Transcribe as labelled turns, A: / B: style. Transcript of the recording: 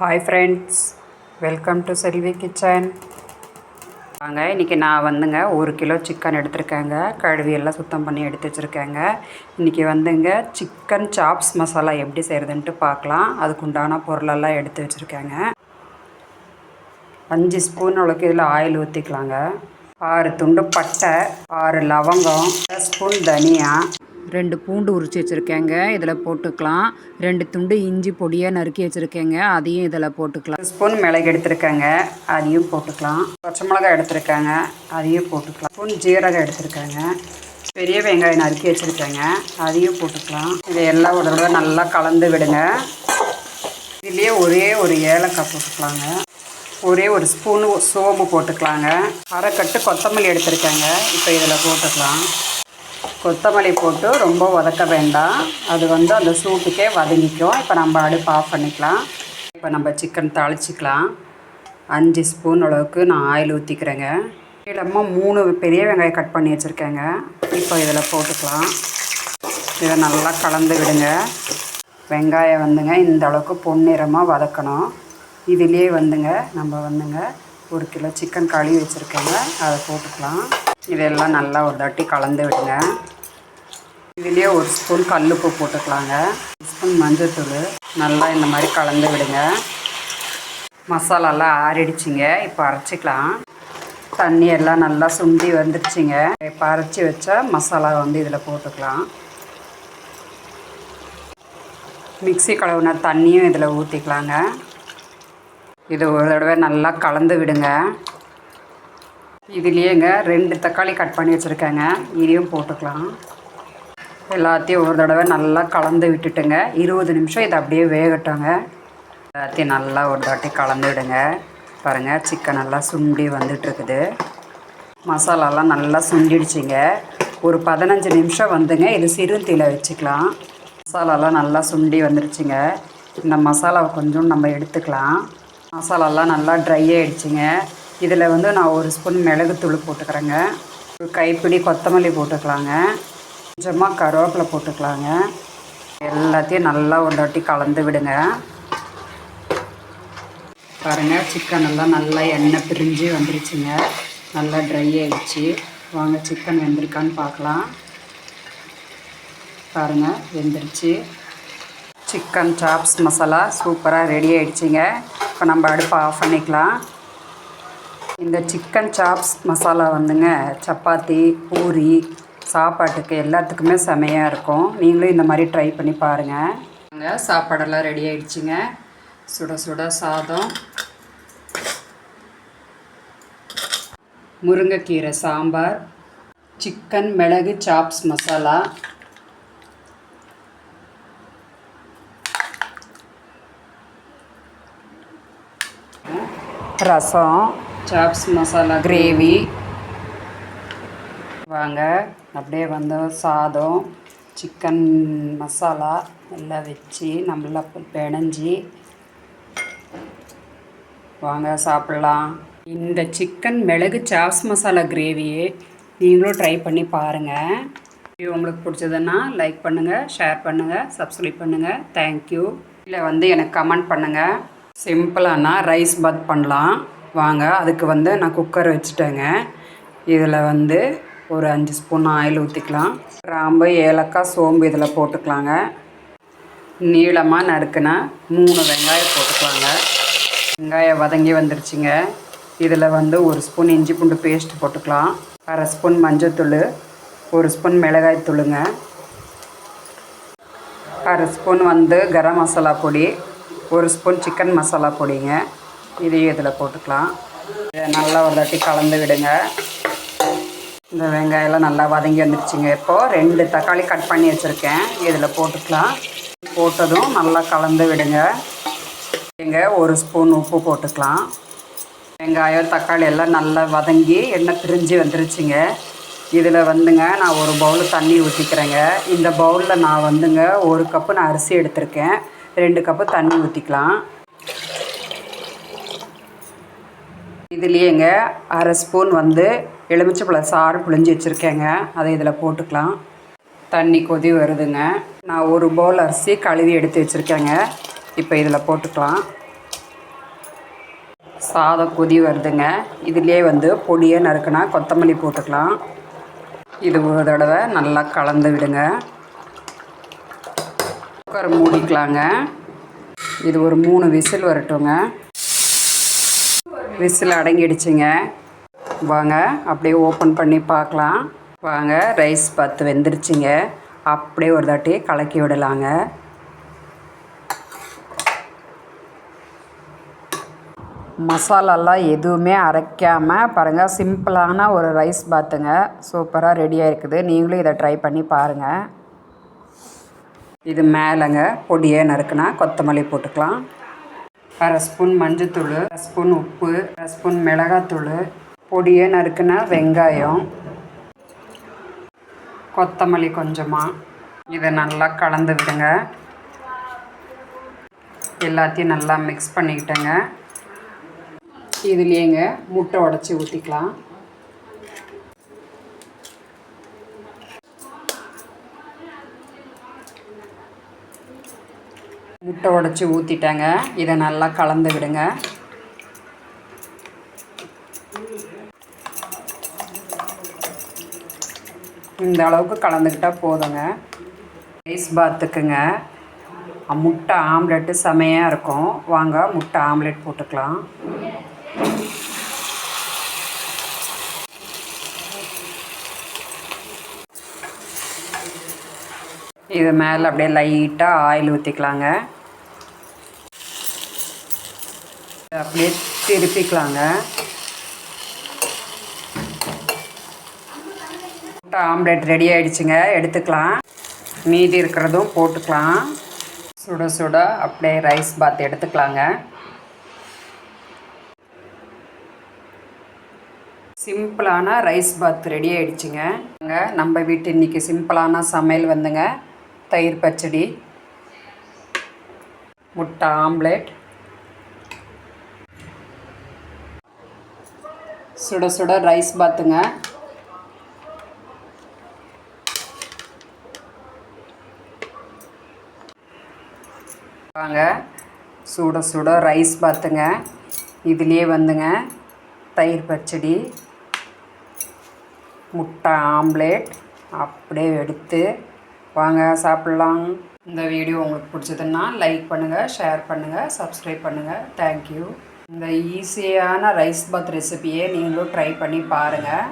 A: Hi friends, welcome to Selvi kitchen. வாங்க, இன்றைக்கி நான் வந்துங்க 1 கிலோ சிக்கன் எடுத்திருக்கேங்க. கழுவி எல்லாம் சுத்தம் பண்ணி எடுத்து வச்சுருக்கேங்க. இன்றைக்கி வந்துங்க சிக்கன் சாப்ஸ் மசாலா எப்படி செய்கிறதுன்ட்டு பார்க்கலாம். அதுக்குண்டான பொருளெல்லாம் எடுத்து வச்சுருக்கேங்க. 5 ஸ்பூன் அளவுக்கு இதில் ஆயில் ஊற்றிக்கலாங்க. 6 துண்டு பட்டை, 6 லவங்கம், 1 ஸ்பூன் தனியா, 2 பூண்டு உரித்து வச்சுருக்கேங்க, இதில் போட்டுக்கலாம். 2 துண்டு இஞ்சி பொடியாக நறுக்கி வச்சுருக்கேங்க, அதையும் இதில் போட்டுக்கலாம். 1 ஸ்பூன் மிளகு எடுத்துருக்கேங்க, அதையும் போட்டுக்கலாம். பச்சை மிளகாய் எடுத்துருக்கேங்க, அதையும் போட்டுக்கலாம். ஸ்பூன் ஜீரகம் எடுத்துருக்கேங்க. பெரிய வெங்காயம் நறுக்கி வச்சுருக்கேங்க, அதையும் போட்டுக்கலாம். இதை எல்லாம் ஒரு தடவை நல்லா கலந்து விடுங்க. இதுலேயே ஒரே ஒரு ஏலக்காய் போட்டுக்கலாங்க. ஒரே ஒரு ஸ்பூனு சோம்பு போட்டுக்கலாங்க. அரை கட்டு கொத்தமல்லி எடுத்துருக்கேங்க, இப்போ இதில் போட்டுக்கலாம். கொத்தமல்லி போட்டு ரொம்ப வதக்க வேண்டாம், அது அந்த சூட்டுக்கே வதங்கிக்கும். இப்போ நம்ம அடுப்பு ஆஃப் பண்ணிக்கலாம். இப்போ நம்ம சிக்கன் தாளிச்சிக்கலாம். 5 ஸ்பூன் அளவுக்கு நான் ஆயில் ஊற்றிக்கிறேங்க. இல்லாமல் 3 பெரிய வெங்காயம் கட் பண்ணி வச்சுருக்கேங்க, இப்போ இதில் போட்டுக்கலாம். இதை நல்லா கலந்து விடுங்க. வெங்காயம் இந்த அளவுக்கு பொன்னிறமாக வதக்கணும். இதிலே நம்ம 1 கிலோ சிக்கன் கழுவி வச்சுருக்கேங்க, அதை போட்டுக்கலாம். இதெல்லாம் நல்லா ஒரு தாட்டி கலந்து விடுங்க. இதுலேயே 1 ஸ்பூன் கல்லுப்பு போட்டுக்கலாங்க. 1 ஸ்பூன் மஞ்சள்தூள், நல்லா இந்த மாதிரி கலந்து விடுங்க. மசாலாலாம் ஆறிடுச்சிங்க, இப்போ அரைச்சிக்கலாம். தண்ணி எல்லாம் நல்லா சுண்டி வந்துடுச்சிங்க. இப்போ அரைச்சி வச்ச மசாலா இதில் போட்டுக்கலாம். மிக்ஸி கழுவுன தண்ணியும் இதில் ஊற்றிக்கலாங்க. இது ஒரு தடவை நல்லா கலந்து விடுங்க. இதுலேயேங்க 2 தக்காளி கட் பண்ணி வச்சுருக்கேங்க, இதையும் போட்டுக்கலாம். எல்லாத்தையும் ஒரு தடவை நல்லா கலந்து விட்டுட்டுங்க. 20 நிமிஷம் இதை அப்படியே வேகட்டோங்க. எல்லாத்தையும் நல்லா ஒரு தாட்டி கலந்து விடுங்க. பாருங்கள், சிக்கன் நல்லா சுண்டி வந்துட்டுருக்குது. மசாலாலாம் நல்லா சுண்டிடுச்சிங்க. ஒரு 15 நிமிஷம் இது சிறுதீயில் வச்சுக்கலாம். மசாலாலாம் நல்லா சுண்டி வந்துடுச்சிங்க. இந்த மசாலாவை கொஞ்சம் நம்ம எடுத்துக்கலாம். மசாலாலாம் நல்லா ட்ரை ஆகிடுச்சிங்க. இதில் நான் 1 ஸ்பூன் மிளகுத்தூள் போட்டுக்கிறேங்க. ஒரு கைப்பிடி கொத்தமல்லி போட்டுக்கலாங்க. கொஞ்சமாக கருவேப்பிலை போட்டுக்கலாங்க. எல்லாத்தையும் நல்லா ஒரு தாட்டி கலந்து விடுங்க. பாருங்கள், சிக்கன் எல்லாம் நல்லா எண்ணெய் பிரிஞ்சு வந்துருச்சுங்க. நல்லா ட்ரை ஆகிடுச்சு. வாங்க, சிக்கன் வெந்திருக்கான்னு பார்க்கலாம். பாருங்கள், வெந்துருச்சு. சிக்கன் சாப்ஸ் மசாலா சூப்பராக ரெடி ஆகிடுச்சிங்க. இப்போ நம்ம அடுப்பை ஆஃப் பண்ணிக்கலாம். இந்த சிக்கன் சாப்ஸ் மசாலா சப்பாத்தி, பூரி, சாப்பாட்டுக்கு எல்லாத்துக்குமே செமையாக இருக்கும். நீங்களும் இந்த மாதிரி ட்ரை பண்ணி பாருங்கள். சாப்பாடெல்லாம் ரெடி ஆகிடுச்சிங்க. சுட சுட சாதம், முருங்கைக்கீரை சாம்பார், சிக்கன் மிளகு சாப்ஸ் மசாலா, ரசம், சாப்ஸ் மசாலா கிரேவி. வாங்க, அப்படியே சாதம், சிக்கன் மசாலா எல்லாம் வச்சு நல்லா பிணைஞ்சி வாங்க சாப்பிட்லாம். இந்த சிக்கன் மிளகு சாப்ஸ் மசாலா கிரேவியை நீங்களும் ட்ரை பண்ணி பாருங்கள். உங்களுக்கு பிடிச்சதுன்னா லைக் பண்ணுங்கள், ஷேர் பண்ணுங்கள், சப்ஸ்கிரைப் பண்ணுங்கள். தேங்க்யூ. இல்லை எனக்கு கமெண்ட் பண்ணுங்கள். சிம்பிளானா ரைஸ் பாத் பண்ணலாம். வாங்க, அதுக்கு நான் குக்கர் வச்சுட்டேங்க. இதில் ஒரு 5 ஸ்பூன் ஆயில் ஊற்றிக்கலாம். கிராம்பு, ஏலக்காய், சோம்பு இதில் போட்டுக்கலாங்க. நீளமாக நறுக்குனா 3 வெங்காயம் போட்டுக்கலாங்க. வெங்காயம் வதங்கி வந்துருச்சுங்க. இதில் 1 ஸ்பூன் இஞ்சி பூண்டு பேஸ்ட் போட்டுக்கலாம். அரை ஸ்பூன் மஞ்சள்தூள், 1 ஸ்பூன் மிளகாய் தூளுங்க, அரை ஸ்பூன் கரம் மசாலா பொடி, 1 ஸ்பூன் சிக்கன் மசாலா பொடிங்க. இதையும் இதில் போட்டுக்கலாம். இதை நல்லா ஒரு தாட்டி கலந்து விடுங்க. இந்த வெங்காயம்லாம் நல்லா வதங்கி வந்துடுச்சிங்க. இப்போது 2 தக்காளி கட் பண்ணி வச்சுருக்கேன், இதில் போட்டுக்கலாம். போட்டதும் நல்லா கலந்து விடுங்க. இங்கே 1 ஸ்பூன் உப்பு போட்டுக்கலாம். வெங்காயம் தக்காளி எல்லாம் நல்லா வதங்கி எண்ணெய் பிரிஞ்சு வந்துருச்சுங்க. இதில் நான் ஒரு பவுல் தண்ணி ஊற்றிக்கிறேங்க. இந்த பவுலில் நான் 1 கப்பு நான் அரிசி எடுத்திருக்கேன். 2 கப்பு தண்ணி ஊற்றிக்கலாம். இதுலேயேங்க அரை ஸ்பூன் எலுமிச்சைப்பழ சாறு புழிஞ்சு வச்சுருக்கேங்க, அதை இதில் போட்டுக்கலாம். தண்ணி கொதி வருதுங்க. நான் 1 பவுல் அரிசி கழுவி எடுத்து வச்சுருக்கேங்க, இப்போ இதில் போட்டுக்கலாம். சாதம் கொதி வருதுங்க. இதுலேயே வந்து பொடியை நறுக்குனா கொத்தமல்லி போட்டுக்கலாம். இது ஒரு தடவை நல்லா கலந்து விடுங்க. குக்கரை மூடிக்கலாங்க. இது ஒரு 3 விசில் வரட்டுங்க. விசில் அடங்கிடுச்சுங்க. வாங்க அப்படியே ஓப்பன் பண்ணி பார்க்கலாம். வாங்க, ரைஸ் பாத் வெந்துருச்சுங்க. அப்படியே ஒரு தாட்டி கலக்கி விடலாங்க. மசாலாலாம் எதுவுமே அரைக்காமல் பாருங்கள், சிம்பிளான ஒரு ரைஸ் பாத்துங்க. சூப்பராக ரெடியாக இருக்குது. நீங்களும் இதை ட்ரை பண்ணி பாருங்கள். இது மேலேங்க பொடியை நறுக்குனா கொத்தமல்லி போட்டுக்கலாம். 1/2 ஸ்பூன் மஞ்சத்தூள், 1/2 ஸ்பூன் உப்பு, 1/2 ஸ்பூன் மிளகாத்தூள், பொடியை நறுக்குனா வெங்காயம், கொத்தமல்லி கொஞ்சமாக. இதை நல்லா கலந்து விடுங்க. எல்லாத்தையும் நல்லா மிக்ஸ் பண்ணிக்கிட்டேங்க. இதுலேயேங்க முட்டை உடச்சி ஊற்றிக்கலாம். முட்டை உடச்சி ஊற்றிட்டேங்க. இதை நல்லா கலந்து விடுங்க. இந்த அளவுக்கு கலந்துக்கிட்டால் போதுங்க. ரைஸ் பாத்துக்குங்க முட்டை ஆம்லெட்டு செமையாக இருக்கும். வாங்க முட்டை ஆம்லெட் போட்டுக்கலாம். இது மேலே அப்படியே லைட்டாக ஆயில் ஊற்றிக்கலாங்க. அப்படியே திருப்பிக்கலாங்க. முட்டை ஆம்லெட் ரெடி ஆகிடுச்சுங்க. எடுத்துக்கலாம். மீதி இருக்கிறதும் போட்டுக்கலாம். சுட சுட அப்படியே ரைஸ் பாத் எடுத்துக்கலாங்க. சிம்பிளான ரைஸ் பாத் ரெடி ஆகிடுச்சுங்க. நம்ம வீட்டு இன்றைக்கி சிம்பிளான சமையல் வந்துங்க, தயிர் பச்சடி, முட்டை ஆம்லெட், சுட சுட ரைஸ் பாத்துங்க. வாங்க, சுட சுட ரைஸ் பாத்துங்க. இதுலேயே வந்துங்க தயிர் பச்சடி, முட்டை ஆம்லேட் அப்படியே எடுத்து வாங்க சாப்பிட்லாம். இந்த வீடியோ உங்களுக்கு பிடிச்சதுன்னா லைக் பண்ணுங்கள், ஷேர் பண்ணுங்கள், சப்ஸ்கிரைப் பண்ணுங்கள். தேங்க்யூ. இந்த ஈஸியான ரைஸ் பாத் ரெசிபியை நீங்களும் ட்ரை பண்ணி பாருங்கள்.